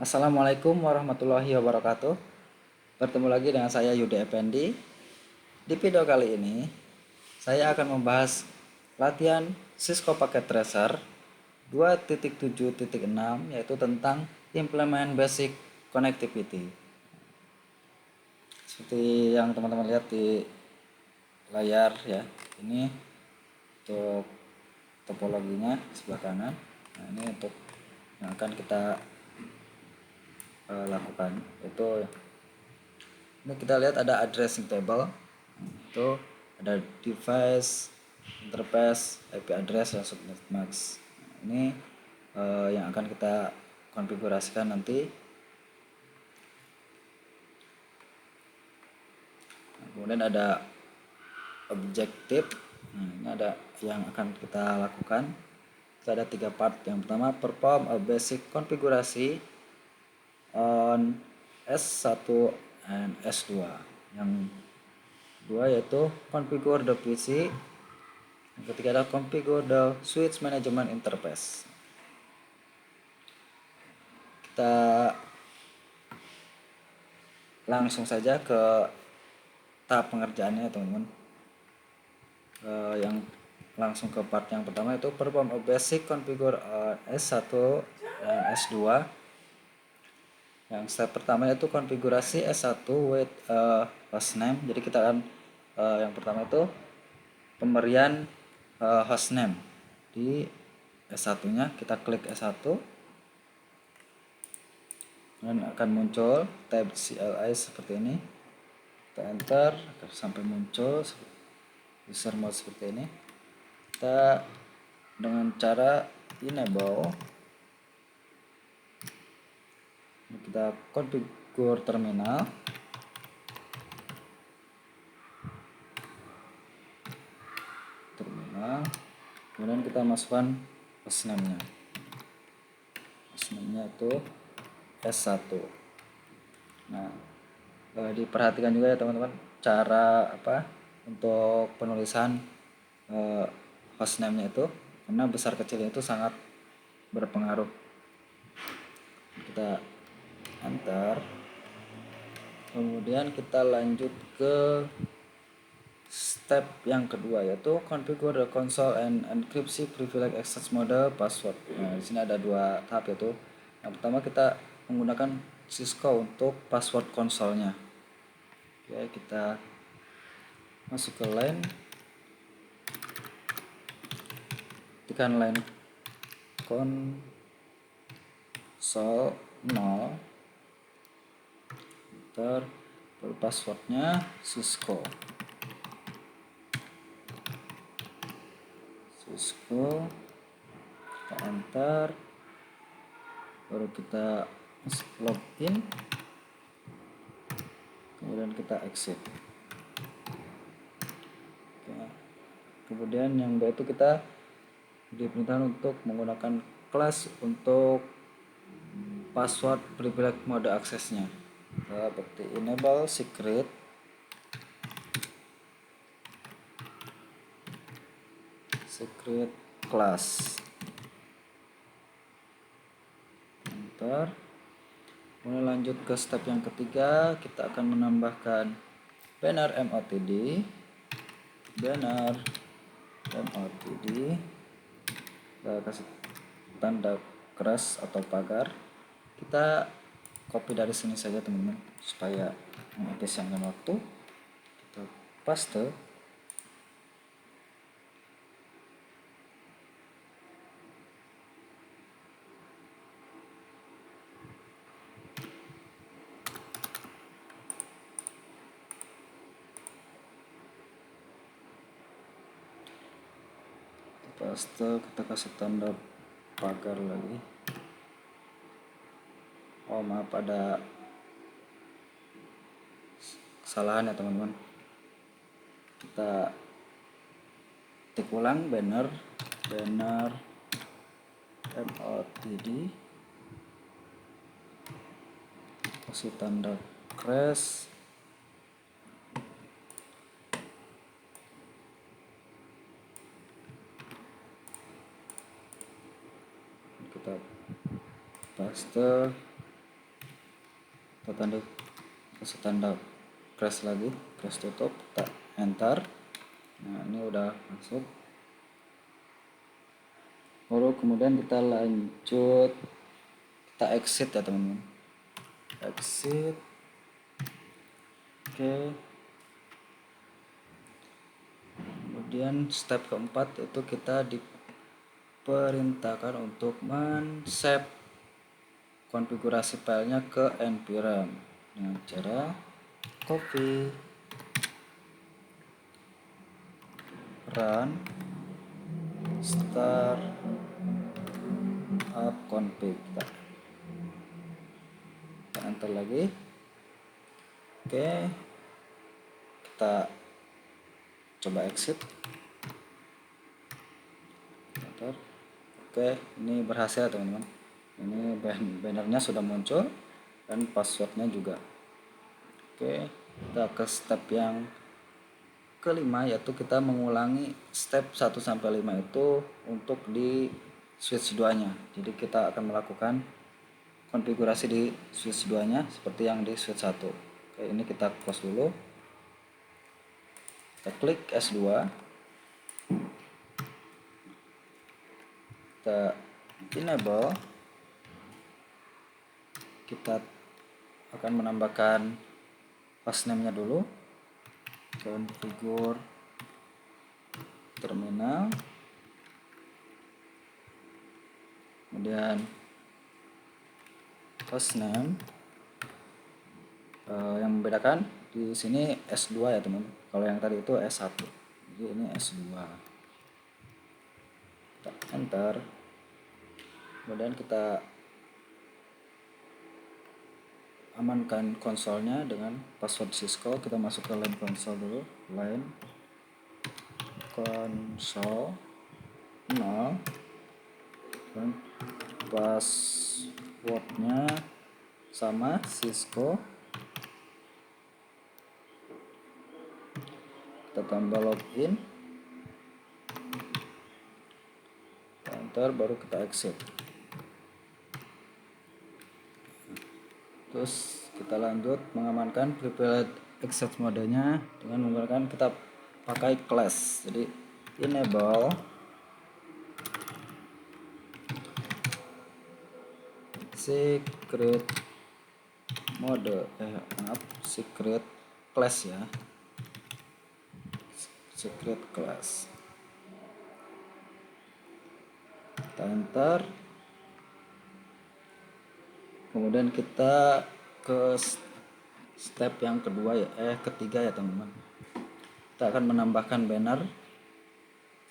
Assalamualaikum warahmatullahi wabarakatuh. Bertemu lagi dengan saya Yudi Effendi. Di video kali ini saya akan membahas latihan Cisco Packet Tracer 2.7.6, yaitu tentang implement basic connectivity. Seperti yang teman-teman lihat di layar ya, ini untuk topologinya sebelah kanan. Nah, ini untuk yang akan kita lakukan, itu ini kita lihat ada addressing table, itu ada device, interface, IP address, dan subnet max. Ini yang akan kita konfigurasikan nanti. Kemudian ada objektif. Ini ada yang akan kita lakukan. Itu ada 3 part. Yang pertama, perform a basic konfigurasi on S1 and S2. Yang kedua yaitu configure the PC. Yang ketiga adalah configure the switch management interface. Kita langsung saja ke tahap pengerjaannya, teman-teman. Yang langsung ke part yang pertama itu perform a basic configure on S1 dan S2. Yang step pertama itu konfigurasi S1 with hostname. Jadi kita akan yang pertama itu pemberian hostname di S1-nya. Kita klik S1 dan akan muncul tab CLI seperti ini. Kita enter sampai muncul user mode seperti ini. Kita dengan cara enable, kita configure terminal. Kemudian kita masukkan hostname-nya. Hostname-nya itu S1. Nah, diperhatikan juga ya teman-teman, cara untuk penulisan hostname-nya itu, karena besar kecilnya itu sangat berpengaruh. Kita enter, kemudian kita lanjut ke step yang kedua, yaitu configure the console and encryption privilege access mode password. Nah, di sini ada 2 tahap, yaitu yang pertama kita menggunakan Cisco untuk password konsolnya. Oke, kita masuk ke line, tekan line console 0, enter, passwordnya Cisco, kita enter, baru kita login, kemudian kita exit. Oke. Kemudian yang kedua itu kita diperintahkan untuk menggunakan kelas untuk password privilege mode aksesnya, seperti enable secret, class, enter. Kemudian lanjut ke step yang ketiga, kita akan menambahkan banner MOTD, kita kasih tanda keras atau pagar. Kita copy dari sini saja teman-teman, supaya mengefisienkan waktu. Kita paste, kita kasih tanda pagar lagi. Oh maaf, ada kesalahan ya teman-teman. Kita tik ulang banner MOTD, kasih tanda crash, kita paste, kasih tanda crash lagi, crash tutup, kita enter. Nah ini udah masuk. Baru kemudian kita lanjut, kita exit ya teman-teman, exit. Oke, kemudian step keempat itu kita diperintahkan untuk men-save konfigurasi filenya ke npram dengan cara copy, run, start up config, kita enter lagi. Oke, kita coba exit, enter. Oke, ini berhasil teman-teman. Ini bannernya sudah muncul dan passwordnya juga. Oke, kita ke step yang kelima, yaitu kita mengulangi step 1 sampai 5 itu untuk di switch 2 nya. Jadi kita akan melakukan konfigurasi di switch 2 nya seperti yang di switch 1. Oke, ini kita close dulu. Kita klik S2. Kita enable. Kita akan menambahkan hostname-nya dulu. Configure terminal. Kemudian hostname. Yang membedakan di sini S2 ya teman. Kalau yang tadi itu S1. Jadi ini S2. Kita enter. Kemudian kita amankan konsolnya dengan password Cisco. Kita masuk ke line console dulu, line console 0, dan passwordnya sama Cisco. Kita tambah login, enter, baru kita exit. Terus kita lanjut mengamankan prepared access modenya dengan menggunakan, kita pakai class. Jadi enable secret mode, secret class ya, secret class. Kita enter. Kemudian kita ke step yang kedua ya, ketiga ya teman-teman. Kita akan menambahkan banner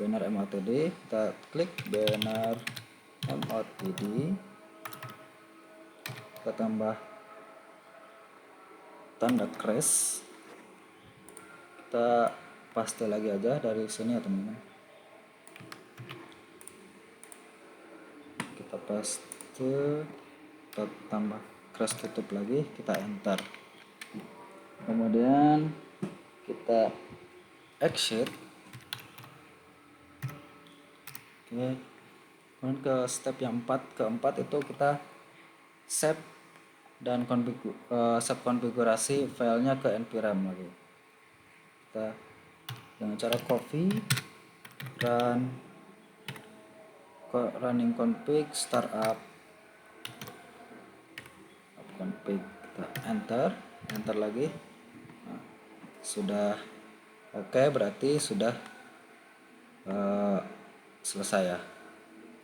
MOTD. Kita klik banner MOTD. Kita tambah tanda crash. Kita paste lagi aja dari sini ya teman-teman. Kita paste, kita tambah crash tutup lagi, kita enter. Kemudian kita exit. Oke, kemudian ke step yang keempat itu kita save dan save konfigurasi filenya ke npram lagi. Kita dengan cara copy, running config, startup config, kita enter lagi. Nah, sudah oke, berarti sudah selesai ya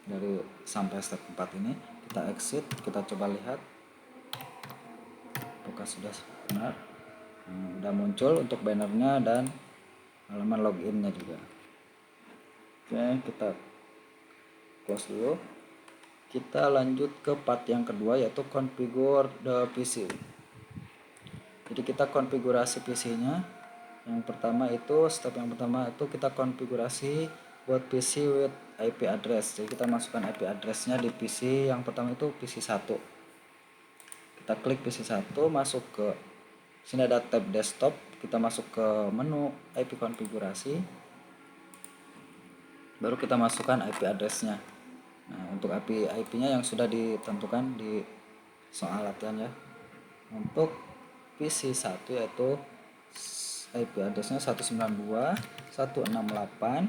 dari sampai step 4 ini. Kita exit, kita coba lihat apakah sudah benar. Udah muncul untuk bannernya dan halaman loginnya juga. Oke, kita close dulu. Kita lanjut ke part yang kedua, yaitu configure the PC. Jadi kita konfigurasi PC-nya. Step yang pertama itu kita konfigurasi buat PC with IP address. Jadi kita masukkan IP address-nya di PC yang pertama itu PC 1. Kita klik PC 1, masuk ke sini ada tab desktop, kita masuk ke menu IP konfigurasi. Baru kita masukkan IP address-nya. Nah, untuk IP-nya yang sudah ditentukan di soal latihan ya. untuk PC1 yaitu IP addressnya 192.168.1.1.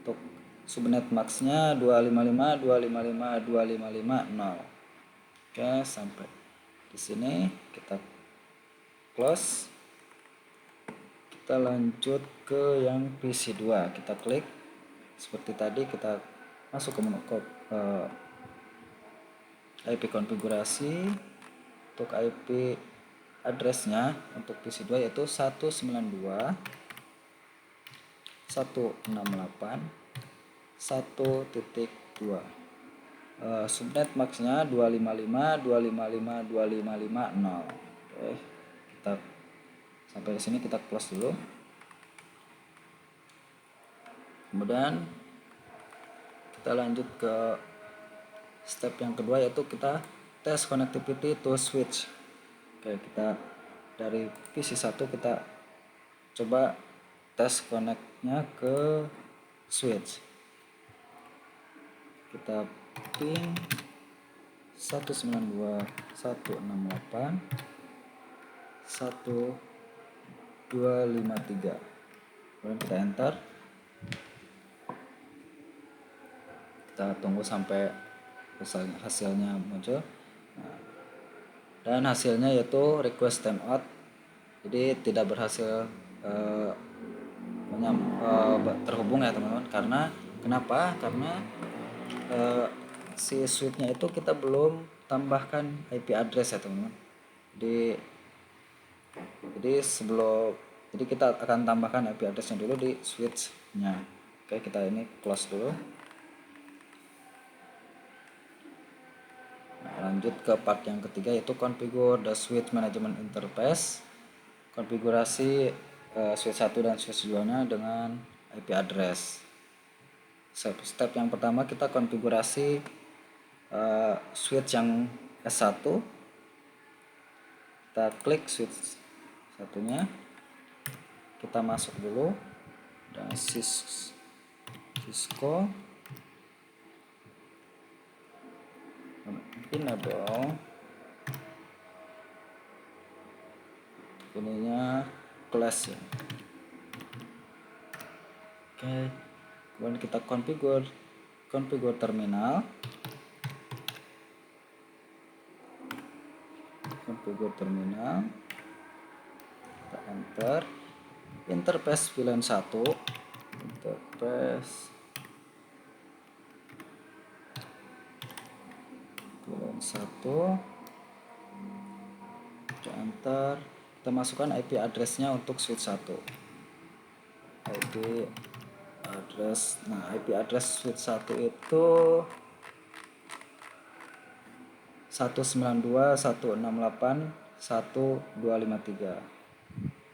Untuk subnet maxnya 255.255.255.0. Oke, sampai di sini kita close. Kita lanjut ke yang PC2. Kita klik seperti tadi, kita masuk ke menu IP konfigurasi. Untuk IP addressnya untuk PC2 yaitu 192.168.1.2. Subnet maxnya 255.255.255.0. Oke, kita sampai sini kita close dulu. Kemudian kita lanjut ke step yang kedua yaitu kita tes connectivity to switch. Oke, kita dari PC1 kita coba tes connectnya ke switch. Kita pin 192.168.1.253. Kemudian kita enter. Kita tunggu sampai hasilnya muncul. Nah, dan hasilnya yaitu request timeout, jadi tidak berhasil terhubung ya teman-teman. Kenapa? Karena si switchnya itu kita belum tambahkan IP address ya teman-teman. Jadi kita akan tambahkan IP addressnya dulu di switchnya. Oke, kita ini close dulu. Lanjut ke part yang ketiga yaitu configure the switch management interface. Konfigurasi switch 1 dan switch 2 nya dengan IP address. Step yang pertama kita konfigurasi switch yang S1. Kita klik switch satunya, kita masuk dulu dan Cisco enable ininya class ya. Oke, kemudian kita configure terminal, kita enter. Interface VLAN 1, interface VLAN 1, kita enter. Kita masukkan IP addressnya untuk switch 1. IP address, nah IP address switch 1 itu 192.168.1.253.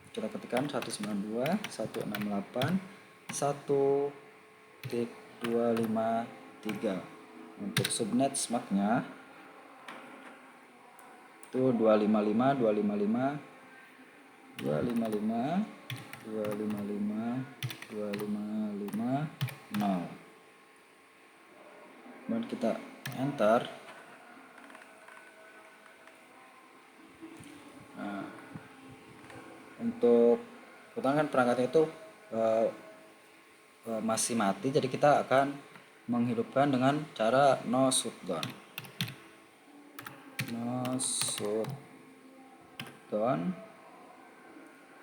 Kita ketikkan 192.168.1.253. Untuk subnet MAC-nya itu 255.255.255.255.0. Kemudian kita enter. Nah, untuk kebetulan perangkatnya itu masih mati, jadi kita akan menghidupkan dengan cara no shutdown.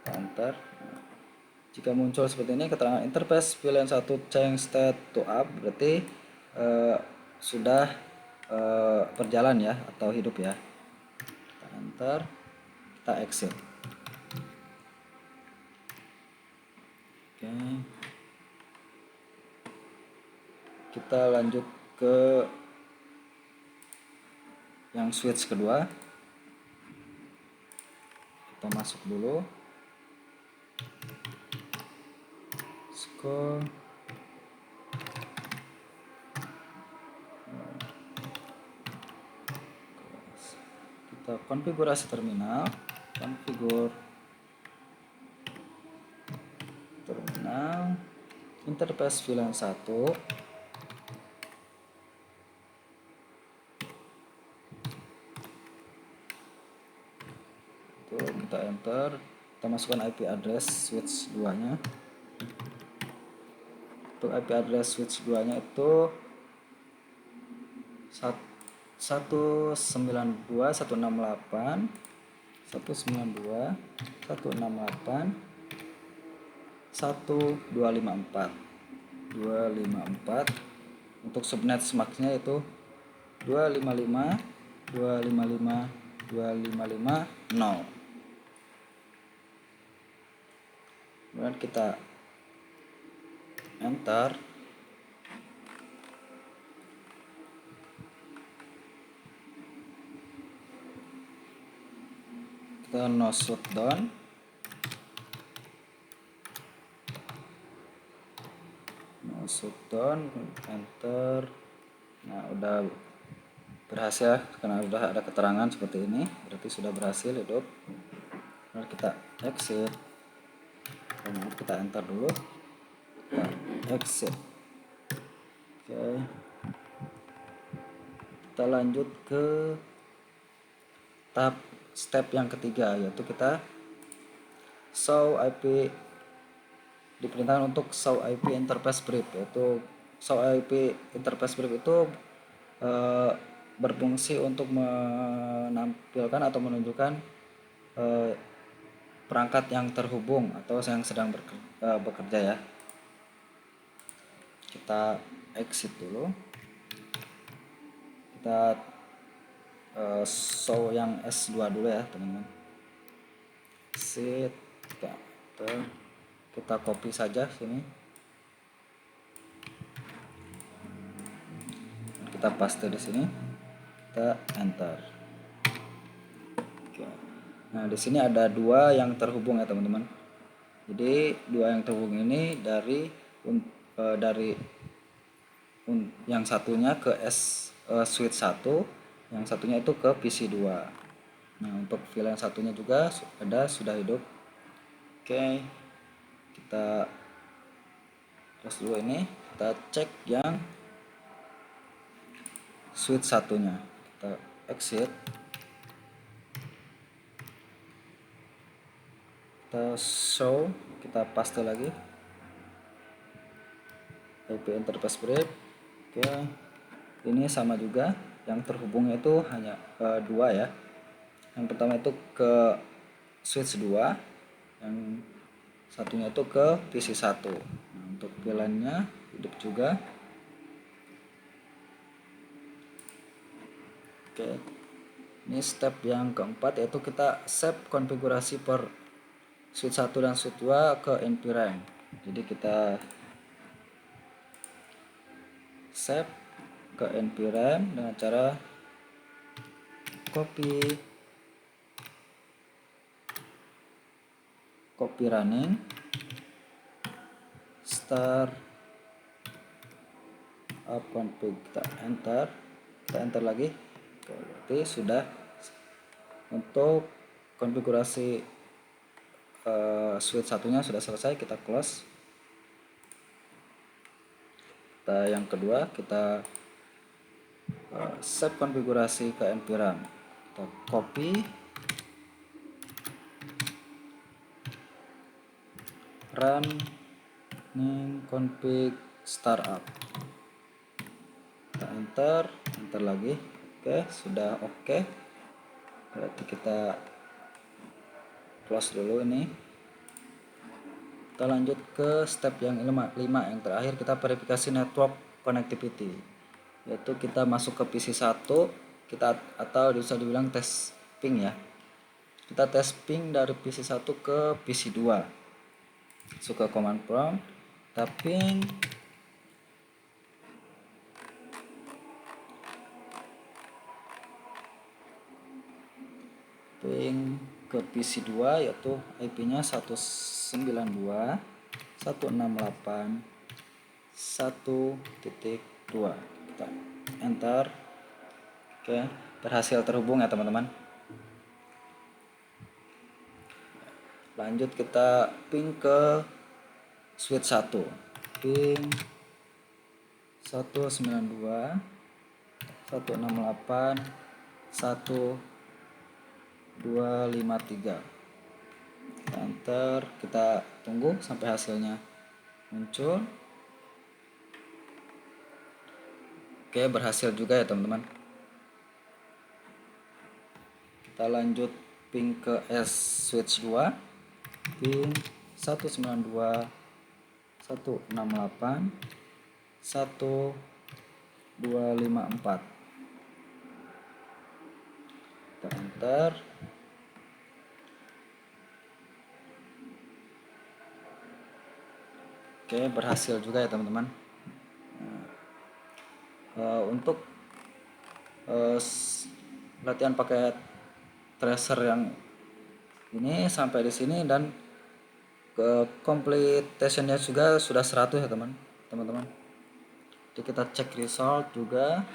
Enter. Jika muncul seperti ini keterangan interface VLAN 1 change state to up, berarti sudah berjalan ya atau hidup ya. Kita enter, kita exit. Oke. Kita lanjut ke yang switch kedua. Kita masuk dulu. Kita konfigurasi terminal, interface VLAN 1, kita enter, kita masukkan IP address switch 2 nya. Untuk IP address switch 2 nya itu 192.168.1.254. Untuk subnet max-nya itu 255.255.255.0. Kemudian kita enter. Kita no shutdown. Enter. Nah, udah berhasil karena udah ada keterangan seperti ini, berarti sudah berhasil hidup. Lalu kita exit. Kemudian kita enter dulu. Kita exit. Oke. Kita lanjut ke tahap step yang ketiga, yaitu kita show IP. Diperintahkan untuk show IP interface brief, yaitu show IP interface brief itu berfungsi untuk menampilkan atau menunjukkan perangkat yang terhubung atau yang sedang bekerja ya. Kita exit dulu. Kita show yang S2 dulu ya teman-teman. Exit. Kita copy saja sini. Kita paste di sini. Kita enter. Oke. Nah, di sini ada dua yang terhubung ya teman-teman. Jadi dua yang terhubung ini dari yang satunya ke switch 1, yang satunya itu ke PC 2. Nah, untuk file yang satunya juga sudah hidup. Oke. Kita close dulu ini. Kita cek yang switch satunya. Kita exit. Kita show, kita paste lagi IP interface brief. Oke, ini sama juga, yang terhubungnya itu hanya dua ya. Yang pertama itu ke switch 2, yang satunya itu ke PC 1. Nah, untuk VLAN-nya hidup juga. Oke, ini step yang keempat, yaitu kita save konfigurasi per switch 1 dan switch 2 ke nvram. Jadi kita save ke nvram dengan cara copy running start up config. Kita enter lagi. Berarti sudah untuk konfigurasi switch satunya sudah selesai. Kita close. Kita yang kedua, kita save konfigurasi ke nvram. Kita copy running config startup. Kita enter lagi. Oke, sudah oke. Berarti kita close dulu ini. Kita lanjut ke step yang 5 yang terakhir, kita verifikasi network connectivity, yaitu kita masuk ke PC 1, kita atau bisa dibilang tes ping ya. Kita tes ping dari PC 1 ke PC 2. Masuk ke command prompt, kita ping ke PC 2, yaitu IP-nya 192.168.1.2. Kita enter. Oke, berhasil terhubung ya teman-teman. Lanjut kita ping ke switch 1. Ping 192.168.1.253. enter, kita tunggu sampai hasilnya muncul. Oke, berhasil juga ya teman-teman. Kita lanjut ping ke S switch 2, ping 192 168 1254. Kita enter. Oke, berhasil juga ya teman-teman. Untuk latihan pakai tracer yang ini sampai di sini, dan ke completionnya juga sudah 100 ya teman-teman. Jadi kita cek result juga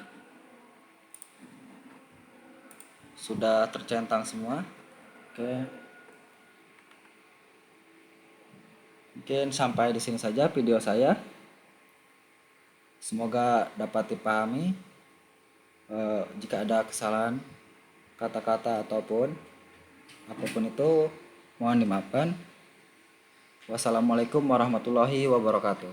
sudah tercentang semua. Oke, mungkin sampai di sini saja video saya. Semoga dapat dipahami. Jika ada kesalahan kata-kata ataupun apapun itu, mohon dimaafkan. Wassalamualaikum warahmatullahi wabarakatuh.